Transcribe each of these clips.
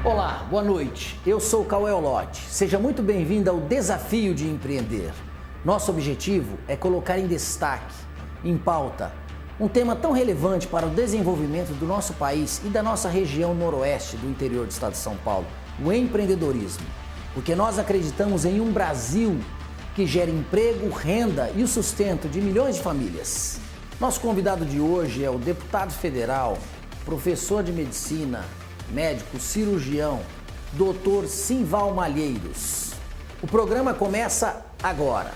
Olá, boa noite. Eu sou Cauê Olotti. Seja muito bem-vindo ao Desafio de Empreender. Nosso objetivo é colocar em destaque, em pauta, um tema tão relevante para o desenvolvimento do nosso país e da nossa região noroeste do interior do estado de São Paulo, o empreendedorismo. Porque nós acreditamos em um Brasil que gera emprego, renda e o sustento de milhões de famílias. Nosso convidado de hoje é o deputado federal, professor de medicina, médico cirurgião, Dr. Simval Malheiros. O programa começa agora.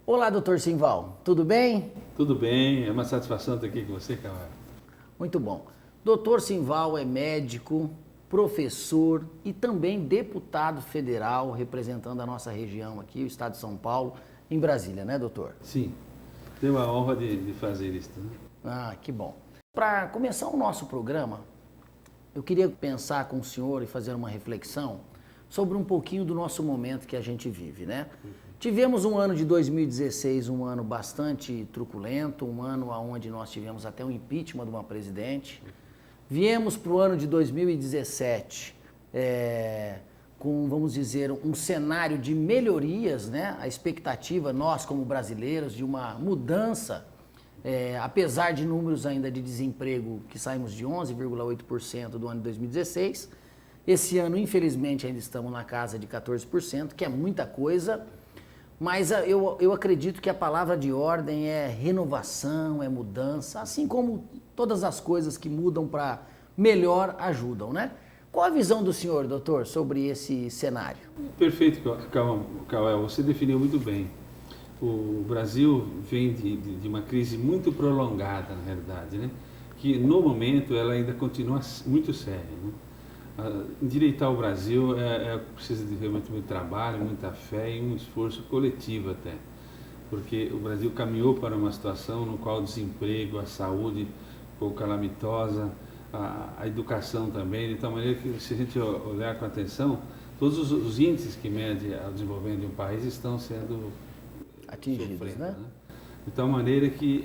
Olá, Dr. Simval, tudo bem? Tudo bem, é uma satisfação estar aqui com você, Cauê. Muito bom. Dr. Simval é médico, professor e também deputado federal, representando a nossa região aqui, o estado de São Paulo, em Brasília, né, doutor? Sim, tenho a honra de fazer isso. Né? Ah, que bom. Para começar o nosso programa, eu queria pensar com o senhor e fazer uma reflexão sobre um pouquinho do nosso momento que a gente vive, né? Tivemos um ano de 2016, um ano bastante truculento, um ano onde nós tivemos até o impeachment de uma presidente. Viemos para o ano de 2017 com, vamos dizer, um cenário de melhorias, né? A expectativa, nós como brasileiros, de uma mudança, apesar de números ainda de desemprego que saímos de 11,8% do ano de 2016. Esse ano, infelizmente, ainda estamos na casa de 14%, que é muita coisa. Mas eu acredito que a palavra de ordem é renovação, é mudança, assim como todas as coisas que mudam para melhor ajudam, né? Qual a visão do senhor, doutor, sobre esse cenário? Perfeito, Cauê, você definiu muito bem. O Brasil vem de uma crise muito prolongada, na realidade, né? Que no momento ela ainda continua muito séria, né? Endireitar o Brasil precisa de realmente muito trabalho, muita fé e um esforço coletivo até, porque o Brasil caminhou para uma situação no qual o desemprego, a saúde ficou calamitosa, a educação também, de tal maneira que, se a gente olhar com atenção, todos os índices que medem o desenvolvimento de um país estão sendo atingidos, né? De tal maneira que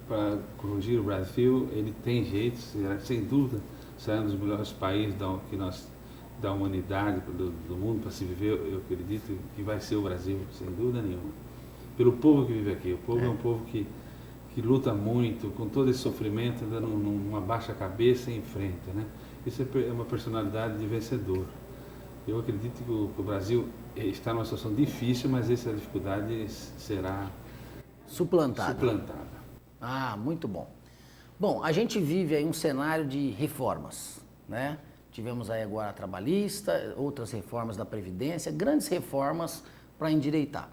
para corrigir o Brasil, ele tem jeito, sem dúvida, será um dos melhores países da humanidade, do mundo para se viver. Eu acredito que vai ser o Brasil, sem dúvida nenhuma. Pelo povo que vive aqui. O povo é um povo que luta muito, com todo esse sofrimento, dando uma baixa cabeça e enfrenta, né? Isso é uma personalidade de vencedor. Eu acredito que o Brasil está numa situação difícil, mas essa dificuldade será suplantada. Ah, muito bom. Bom, a gente vive aí um cenário de reformas, né? Tivemos aí agora a trabalhista, outras reformas da Previdência, grandes reformas para endireitar.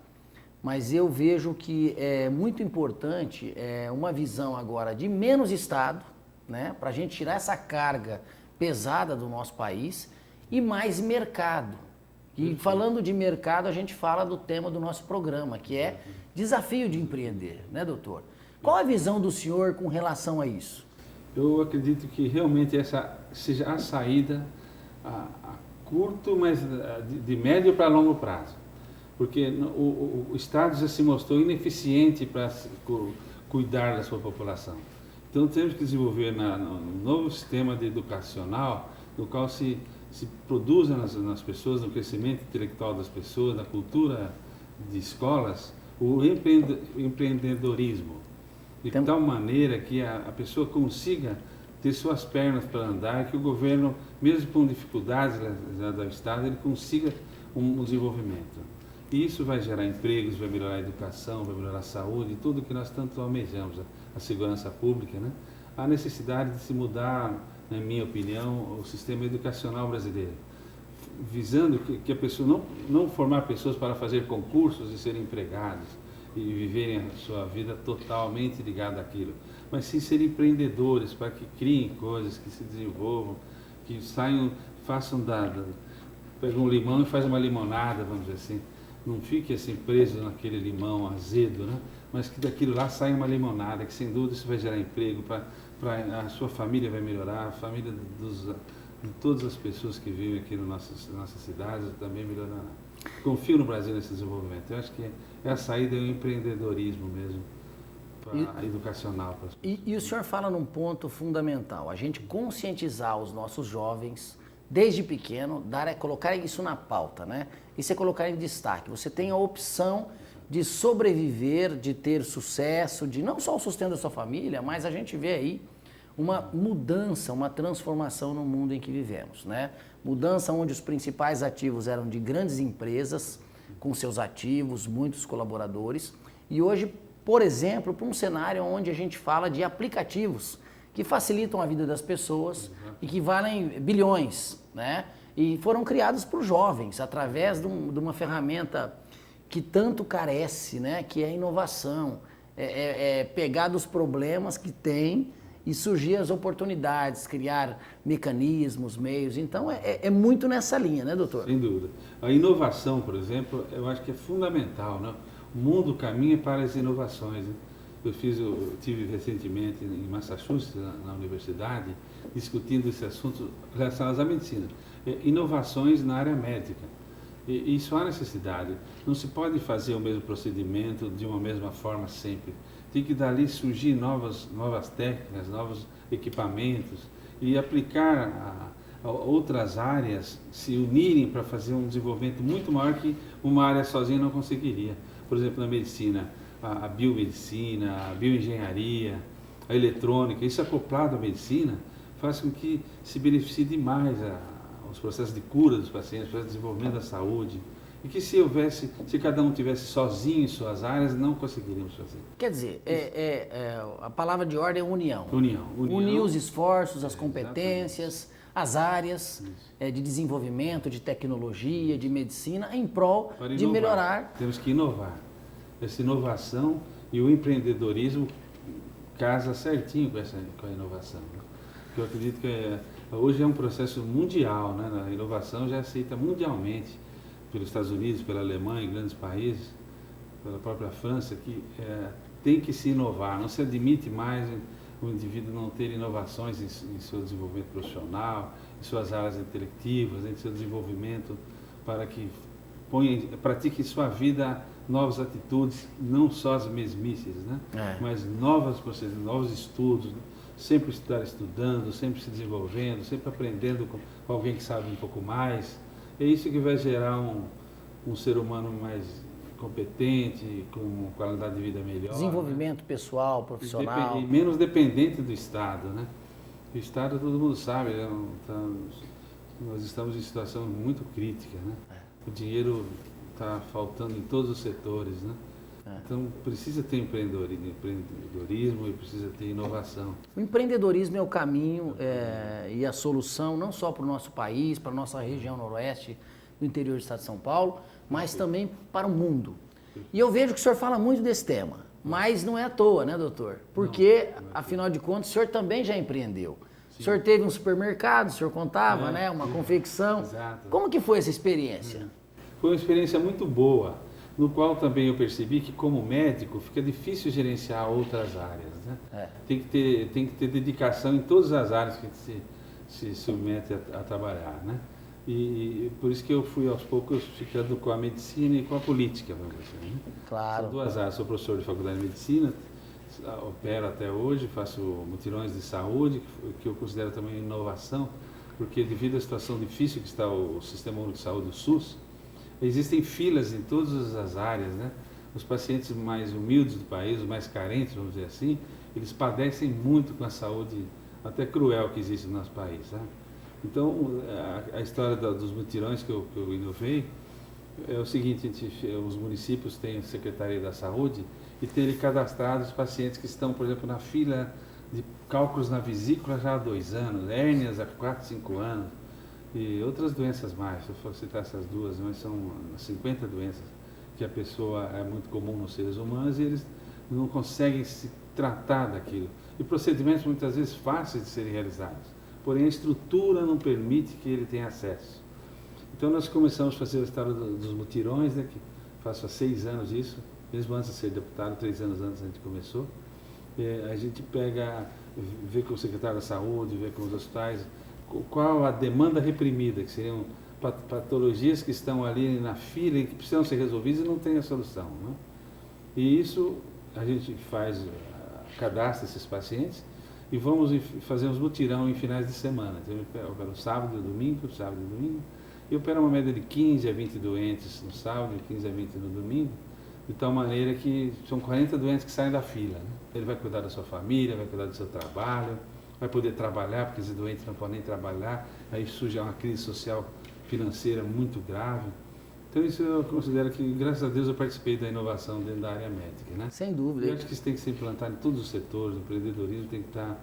Mas eu vejo que é muito importante uma visão agora de menos Estado, né? Para a gente tirar essa carga pesada do nosso país e mais mercado. E falando de mercado, a gente fala do tema do nosso programa, que é Desafio de Empreender, né, doutor? Qual a visão do senhor com relação a isso? Eu acredito que realmente essa seja a saída a curto, mas de médio para longo prazo. Porque o Estado já se mostrou ineficiente para cuidar da sua população. Então temos que desenvolver um novo sistema educacional no qual se produza nas pessoas, no crescimento intelectual das pessoas, na cultura de escolas, o empreendedorismo. De tal maneira que a pessoa consiga ter suas pernas para andar, que o governo, mesmo com dificuldades do Estado, ele consiga um desenvolvimento. E isso vai gerar empregos, vai melhorar a educação, vai melhorar a saúde, tudo que nós tanto almejamos, a segurança pública, né? Há necessidade de se mudar, na minha opinião, o sistema educacional brasileiro, visando que a pessoa não formar pessoas para fazer concursos e serem empregados, e viverem a sua vida totalmente ligada àquilo, mas sim ser empreendedores para que criem coisas, que se desenvolvam, que saiam, façam pegam um limão e fazem uma limonada, vamos dizer assim. não fique assim preso naquele limão azedo, né? Mas que daquilo lá saia uma limonada, que sem dúvida isso vai gerar emprego, a sua família vai melhorar, a família de todas as pessoas que vivem aqui nas nossas cidades também melhorará. Confio no Brasil nesse desenvolvimento. Eu acho que a saída é o empreendedorismo mesmo, educacional. E o senhor fala num ponto fundamental, a gente conscientizar os nossos jovens, desde pequeno, colocar isso na pauta, né? Isso é colocar em destaque. Você tem a opção de sobreviver, de ter sucesso, de não só o sustento da sua família, mas a gente vê aí uma mudança, uma transformação no mundo em que vivemos, né? Mudança onde os principais ativos eram de grandes empresas, com seus ativos, muitos colaboradores, e hoje, por exemplo, para um cenário onde a gente fala de aplicativos que facilitam a vida das pessoas e que valem bilhões, né? E foram criados por jovens através de uma ferramenta que tanto carece, né? Que é a inovação, pegar dos problemas que tem e surgir as oportunidades, criar mecanismos, meios. Então, é muito nessa linha, né, doutor? Sem dúvida. A inovação, por exemplo, eu acho que é fundamental, né? O mundo caminha para as inovações, né? Eu tive recentemente em Massachusetts, na universidade, discutindo esse assunto relacionado à medicina. Inovações na área médica. E isso há necessidade. Não se pode fazer o mesmo procedimento de uma mesma forma sempre. Tem que dali surgir novas técnicas, novos equipamentos e aplicar a outras áreas, se unirem para fazer um desenvolvimento muito maior que uma área sozinha não conseguiria. Por exemplo, na medicina, a biomedicina, a bioengenharia, a eletrônica, isso acoplado à medicina faz com que se beneficie demais os processos de cura dos pacientes, o processo de desenvolvimento da saúde. E que se cada um tivesse sozinho em suas áreas, não conseguiríamos fazer. Quer dizer, a palavra de ordem é união. União. Unir os esforços, as competências, as áreas de desenvolvimento, de tecnologia, de medicina, em prol de melhorar. Temos que inovar. Essa inovação e o empreendedorismo casa certinho com a inovação. Eu acredito que hoje é um processo mundial, né? A inovação já é aceita mundialmente pelos Estados Unidos, pela Alemanha, em grandes países, pela própria França, que tem que se inovar. Não se admite mais o indivíduo não ter inovações em seu desenvolvimento profissional, em suas áreas intelectivas, em seu desenvolvimento, para que pratique em sua vida novas atitudes, não só as mesmices, né? Mas novos processos, novos estudos, né? Sempre estar estudando, sempre se desenvolvendo, sempre aprendendo com alguém que sabe um pouco mais. É isso que vai gerar um ser humano mais competente, com uma qualidade de vida melhor. Desenvolvimento, né? Pessoal, profissional. E menos dependente do Estado, né? O Estado, todo mundo sabe, né? Nós estamos em situação muito crítica, né? O dinheiro está faltando em todos os setores, né? Então precisa ter empreendedorismo e precisa ter inovação. O empreendedorismo é o caminho e a solução não só para o nosso país, para a nossa região noroeste do interior do estado de São Paulo, mas também para o mundo. E eu vejo que o senhor fala muito desse tema, mas não é à toa, né, doutor? Porque, afinal de contas, o senhor também já empreendeu. Sim. O senhor teve um supermercado, o senhor contava, né, uma confecção. Exato. Como que foi essa experiência? Foi uma experiência muito boa, no qual também eu percebi que, como médico, fica difícil gerenciar outras áreas, né? Tem que ter dedicação em todas as áreas que se submete a trabalhar, né? E por isso que eu fui, aos poucos, ficando com a medicina e com a política, vamos dizer, né? Claro. São duas áreas. Sou professor de faculdade de medicina, opero até hoje, faço mutirões de saúde, que eu considero também inovação, porque devido à situação difícil que está o Sistema Único de Saúde, o SUS, existem filas em todas as áreas, né? Os pacientes mais humildes do país, os mais carentes, vamos dizer assim, eles padecem muito com a saúde até cruel que existe no nosso país, sabe? Então, a história dos mutirões que eu inovei é o seguinte: os municípios têm a Secretaria da Saúde e tem ali cadastrados os pacientes que estão, por exemplo, na fila de cálculos na vesícula já há 2 anos, hérnias há 4, 5 anos, e outras doenças mais. Se eu for citar essas duas, mas são 50 doenças que a pessoa é muito comum nos seres humanos e eles não conseguem se tratar daquilo. E procedimentos muitas vezes fáceis de serem realizados, porém a estrutura não permite que ele tenha acesso. Então nós começamos a fazer a história dos mutirões, né, que faço há 6 anos isso, mesmo antes de ser deputado, 3 anos antes a gente começou. A gente vê com o secretário da Saúde, vê com os hospitais, qual a demanda reprimida, que seriam patologias que estão ali na fila e que precisam ser resolvidas e não tem a solução, né? E isso a gente cadastra esses pacientes e vamos fazer uns mutirão em finais de semana. Então, eu opero sábado e domingo, e opero uma média de 15 a 20 doentes no sábado e 15 a 20 no domingo, de tal maneira que são 40 doentes que saem da fila, né? Ele vai cuidar da sua família, vai cuidar do seu trabalho, vai poder trabalhar, porque esses doentes não podem nem trabalhar, aí surge uma crise social financeira muito grave. Então isso eu considero que, graças a Deus, eu participei da inovação dentro da área médica, né? Sem dúvida. Eu acho que isso tem que ser implantado em todos os setores, o empreendedorismo tem que estar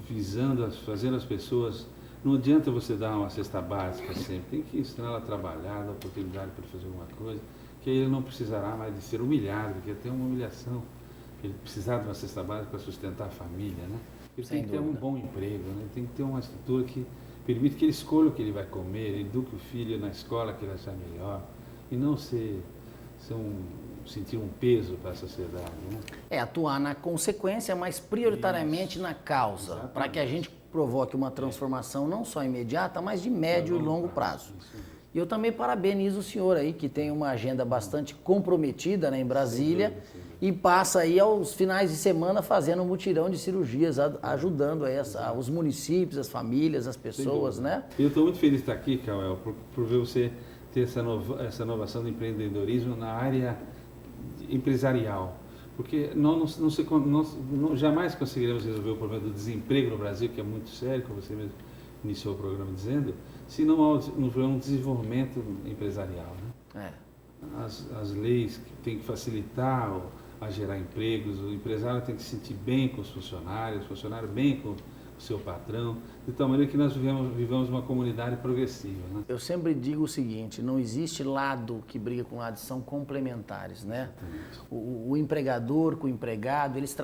visando, fazendo as pessoas. Não adianta você dar uma cesta básica sempre, tem que ensinar ela a trabalhar, dar oportunidade para fazer alguma coisa, que aí ele não precisará mais de ser humilhado, porque até uma humilhação, ele precisar de uma cesta básica para sustentar a família, né? Ele tem que ter um bom emprego, né? Ele tem que ter uma estrutura que permite que ele escolha o que ele vai comer, ele eduque o filho na escola que ele achar melhor, e não sentir um peso para a sociedade, né? Atuar na consequência, mas prioritariamente na causa, para que a gente provoque uma transformação não só imediata, mas de médio e longo prazo. E eu também parabenizo o senhor aí, que tem uma agenda bastante comprometida, né, em Brasília, e passa aí aos finais de semana fazendo um mutirão de cirurgias, ajudando aí os municípios, as famílias, as pessoas, né? Eu estou muito feliz de estar aqui, Cauel, por ver você ter essa inovação do empreendedorismo na área empresarial. Porque nós jamais conseguiremos resolver o problema do desemprego no Brasil, que é muito sério, como você mesmo iniciou o programa dizendo, se não houver um desenvolvimento empresarial, né? As leis que têm que facilitar a gerar empregos, o empresário tem que se sentir bem com os funcionários, o funcionário bem com o seu patrão, de tal maneira que nós vivamos uma comunidade progressiva, né? Eu sempre digo o seguinte, não existe lado que briga com lado, são complementares, né? O empregador com o empregado, eles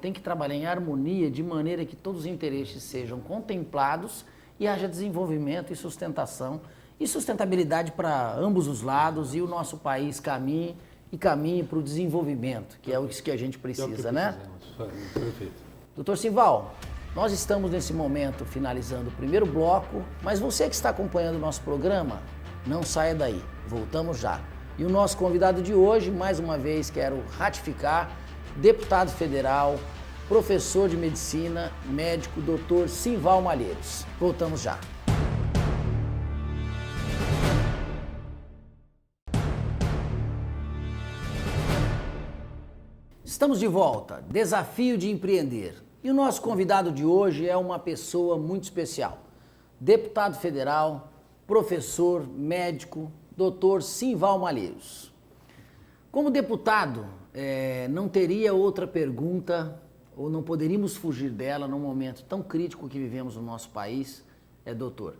têm que trabalhar em harmonia de maneira que todos os interesses sejam contemplados e haja desenvolvimento e sustentação e sustentabilidade para ambos os lados e o nosso país caminhe para o desenvolvimento, que é isso que a gente precisa, né? Perfeito. Doutor Simval, nós estamos nesse momento finalizando o primeiro bloco, mas você que está acompanhando o nosso programa, não saia daí, voltamos já. E o nosso convidado de hoje, mais uma vez quero ratificar, deputado federal, professor de medicina, médico, doutor Simval Malheiros. Voltamos já. Estamos de volta, desafio de empreender. E o nosso convidado de hoje é uma pessoa muito especial. Deputado federal, professor, médico, doutor Simval Malheiros. Como deputado, não teria outra pergunta, ou não poderíamos fugir dela num momento tão crítico que vivemos no nosso país, doutor,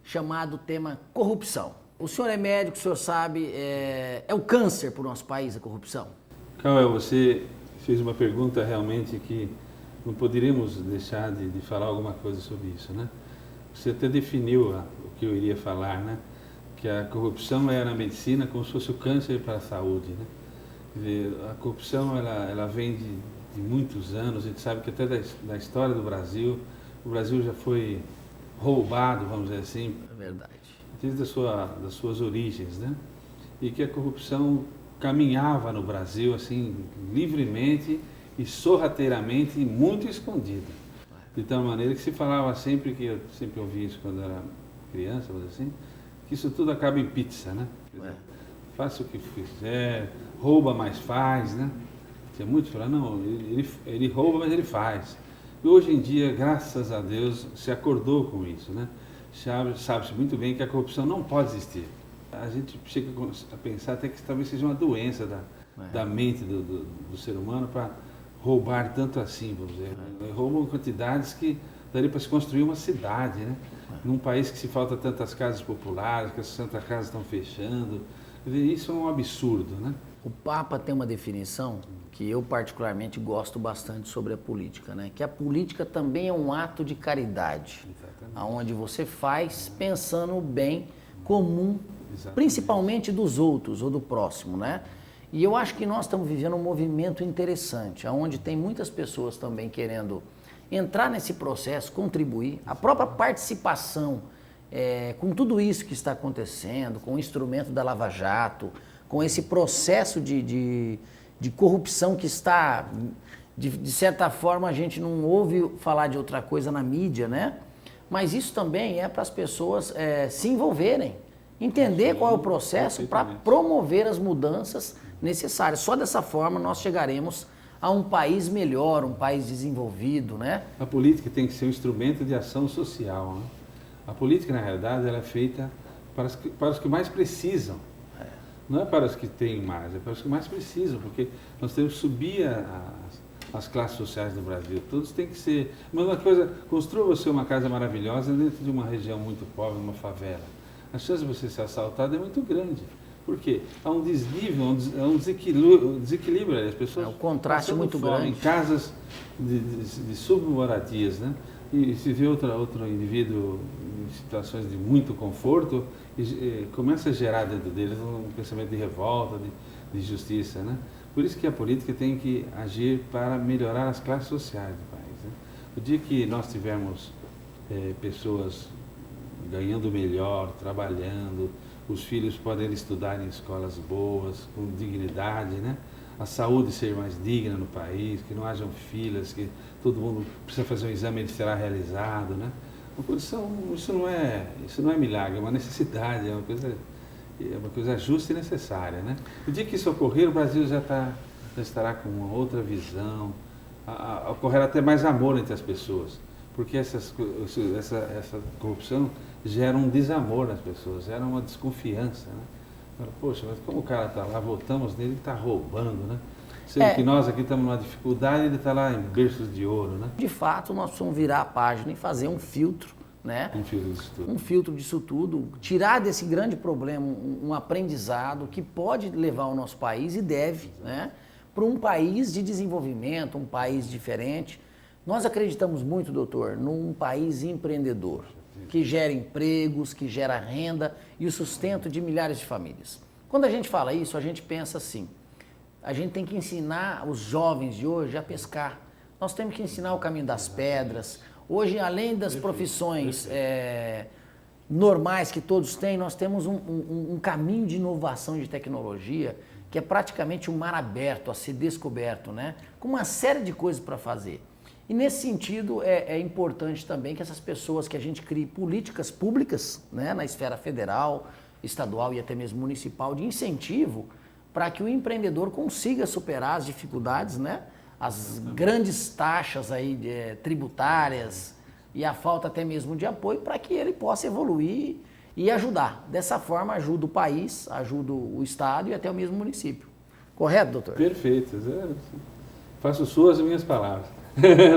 chamado tema corrupção. O senhor é médico, o senhor sabe, é o câncer para o nosso país, a corrupção? Cauel, você fez uma pergunta realmente que não poderíamos deixar de falar alguma coisa sobre isso, né? Você até definiu o que eu iria falar, né? Que a corrupção é na medicina como se fosse o câncer para a saúde, né? Quer dizer, a corrupção ela vem de muitos anos, a gente sabe que até da história do Brasil, o Brasil já foi roubado, vamos dizer assim. É verdade. Desde das suas origens, né? E que a corrupção caminhava no Brasil assim livremente e sorrateiramente e muito escondida, de tal maneira que se falava sempre, que eu sempre ouvi isso quando era criança, mas assim, que isso tudo acaba em pizza, né? Faça o que fizer, rouba, mas faz, né? Tinha muito que falar, não, ele rouba, mas ele faz. E hoje em dia, graças a Deus, se acordou com isso, né? Sabe-se muito bem que a corrupção não pode existir. A gente chega a pensar até que talvez seja uma doença da mente do ser humano para roubar tanto assim, vamos dizer. Roubam quantidades que daria para se construir uma cidade, né? Num país que se falta tantas casas populares, que essas tantas casas estão fechando. Isso é um absurdo, né? O Papa tem uma definição que eu particularmente gosto bastante sobre a política, né? Que a política também é um ato de caridade, onde você faz pensando o bem comum Exatamente. principalmente dos outros ou do próximo, né? E eu acho que nós estamos vivendo um movimento interessante, onde tem muitas pessoas também querendo entrar nesse processo, contribuir, a própria participação com tudo isso que está acontecendo, com o instrumento da Lava Jato, com esse processo de corrupção que está, de certa forma, a gente não ouve falar de outra coisa na mídia, né? Mas isso também é para as pessoas se envolverem, entender qual é o processo para promover as mudanças necessárias. Só dessa forma nós chegaremos a um país melhor, um país desenvolvido, né? A política tem que ser um instrumento de ação social, né? A política, na realidade, ela é feita para os que mais precisam. Não é para os que têm mais, é para os que mais precisam, porque nós temos que subir as classes sociais do Brasil. Todos têm que ser... Mas uma coisa, construa você uma casa maravilhosa dentro de uma região muito pobre, uma favela. A chance de você ser assaltado é muito grande. Por quê? Há um desnível, um desequilíbrio. As pessoas o contraste muito grande. Em casas de submoradias, né? E se vê outro indivíduo em situações de muito conforto, e começa a gerar dentro deles um pensamento de revolta, de justiça, né? Por isso que a política tem que agir para melhorar as classes sociais do país, né? O dia que nós tivermos pessoas ganhando melhor, trabalhando, os filhos podem estudar em escolas boas, com dignidade, né? A saúde ser mais digna no país, que não hajam filas, que todo mundo precisa fazer um exame, ele será realizado, né? Isso não é milagre, é uma necessidade, é uma coisa justa e necessária, né? O dia que isso ocorrer, o Brasil já estará com uma outra visão, ocorrerá até mais amor entre as pessoas, porque essa corrupção gera um desamor nas pessoas, gera uma desconfiança, né? Poxa, mas como o cara está lá, votamos nele, ele está roubando, né? Sendo que nós aqui estamos numa dificuldade, ele está lá em berços de ouro, né? De fato, nós precisamos virar a página e fazer um filtro, né? Um filtro disso tudo. Um filtro disso tudo, tirar desse grande problema um aprendizado que pode levar o nosso país e deve, né? Para um país de desenvolvimento, um país diferente. Nós acreditamos muito, doutor, num país empreendedor, que gera empregos, que gera renda e o sustento de milhares de famílias. Quando a gente fala isso, a gente pensa assim, a gente tem que ensinar os jovens de hoje a pescar. Nós temos que ensinar o caminho das pedras. Hoje, além das profissões normais que todos têm, nós temos um caminho de inovação de tecnologia que é praticamente um mar aberto a ser descoberto, né? Com uma série de coisas para fazer. E nesse sentido é importante também que essas pessoas, que a gente crie políticas públicas, né, na esfera federal, estadual e até mesmo municipal, de incentivo para que o empreendedor consiga superar as dificuldades, né, as grandes taxas aí tributárias e a falta até mesmo de apoio para que ele possa evoluir e ajudar. Dessa forma ajuda o país, ajuda o estado e até o mesmo município. Correto, doutor? Perfeito. Faço suas e minhas palavras.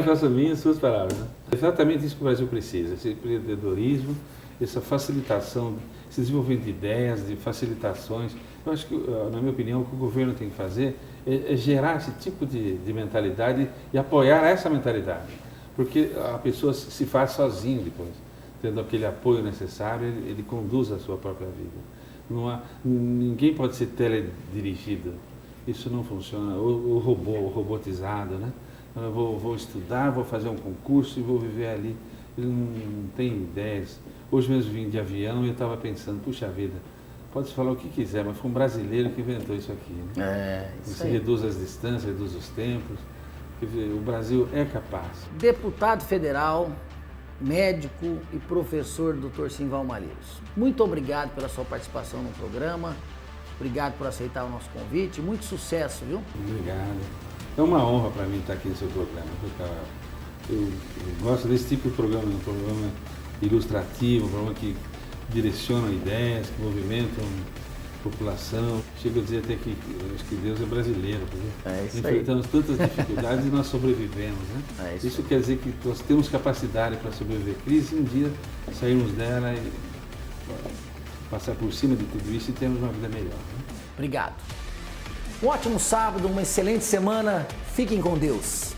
Faço minhas suas palavras, né? É exatamente isso que o Brasil precisa, esse empreendedorismo, essa facilitação, esse desenvolvimento de ideias, de facilitações. Eu acho que, na minha opinião, o que o governo tem que fazer é gerar esse tipo de mentalidade e apoiar essa mentalidade, porque a pessoa se faz sozinho depois, tendo aquele apoio necessário, ele conduz a sua própria vida. Ninguém pode ser teledirigido, isso não funciona, o robotizado, né? Eu vou estudar, vou fazer um concurso e vou viver ali. Ele não tem ideias. Hoje mesmo vim de avião e eu estava pensando, puxa vida, pode-se falar o que quiser, mas foi um brasileiro que inventou isso aqui, né? Isso aí. Reduz as distâncias, reduz os tempos. Quer dizer, o Brasil é capaz. Deputado federal, médico e professor Dr. Simval Malheiros. Muito obrigado pela sua participação no programa. Obrigado por aceitar o nosso convite. Muito sucesso, viu? Obrigado. É uma honra para mim estar aqui no seu programa. Eu gosto desse tipo de programa, um programa ilustrativo, um programa que direciona ideias, que movimentam a população. Chego a dizer até que acho que Deus é brasileiro, porque enfrentamos tantas dificuldades e nós sobrevivemos, né? Isso quer dizer que nós temos capacidade para sobreviver à crise e um dia sairmos dela e passar por cima de tudo isso e termos uma vida melhor, né? Obrigado. Um ótimo sábado, uma excelente semana. Fiquem com Deus.